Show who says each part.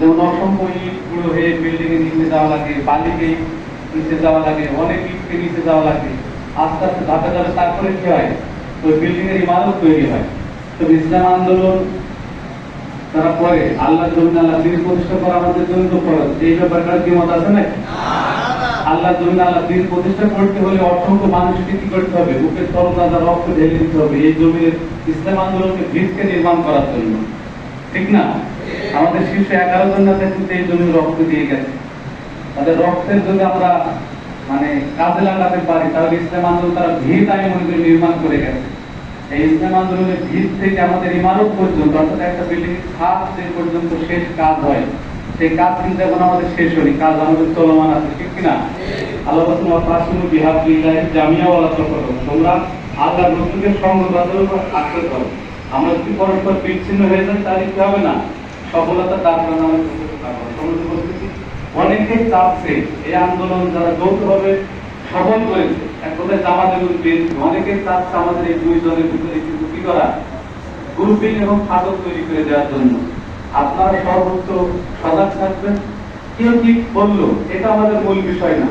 Speaker 1: যেমন অসংখ্য ইট গুঁড়ো হয়ে বিল্ডিং এর নিচে যাওয়া লাগে, বালিকে নিচে যাওয়া লাগে, অনেক ইটকে নিচে যাওয়া লাগে, আস্তে আস্তে ধাপে ধাপে তারপরে কি হয়, ওই বিল্ডিং এর ইমারত তৈরি হয়। তো ইসলাম আন্দোলন তারা পরে আল্লাহ জমিন আল্লাহ দিন প্রতিষ্ঠা করা আমাদের জন্য তো ফরজ। এই ব্যাপারটা কি মত আছে নাকি? আল্লাহ জমিন আল্লাহ দিন প্রতিষ্ঠা করতে হলে অসংখ্য মানুষকে কি করতে হবে, বুকের তরতাজা রক্ত ঢেলে দিতে হবে এই জমির ইসলাম আন্দোলনকে ভিতকে নির্মাণ করার জন্য, ঠিক না? আমাদের শীর্ষ 11 জন নেতা কিন্তু এই জমির রক্ত দিয়ে গেছে। তাদের রক্তের যদি আমরা মানে কাজে লাগাতে পারি তাহলে ইসলাম আন্দোলন তারা ভিত আমি মনে করি নির্মাণ করে গেছে। এই ইসলাম আন্দোলনের ভিত থেকে আমাদের ইমারত পর্যন্ত, অর্থাৎ একটা বিল্ডিং ছাদ যে পর্যন্ত শেষ কাজ হয়, সেই কাজ কিন্তু এখন আমাদের শেষ হয়নি, কাজ আমাদের চলমান আছে, ঠিক কিনা? আল্লাহ রাসূল বিহাব লিল্লাহি জামিয়া ওয়ালা তাফাররাকু, তোমরা আল্লাহর রাসূলের সংঘবদ্ধতার উপর আশ্রয় করো। আমরা যদি পরস্পর বিচ্ছিন্ন হয়ে যাই তাহলে কি হবে না, সফলতা তার কারণে আমাদের সমস্ত বলতেছি। অনেকে চাচ্ছে এই আন্দোলন যারা যৌথভাবে সফল করেছে, এক কথায় জামাতের উদ্ভিদ, অনেকে চাচ্ছে আমাদের এই দুই দলের ভিতরে কিন্তু কি করা, গ্রুপিং এবং ফাটল তৈরি করে দেওয়ার জন্য। আপনারা সর্বোচ্চ সজাগ থাকবেন। কেউ কি বললো এটা আমাদের মূল বিষয় না।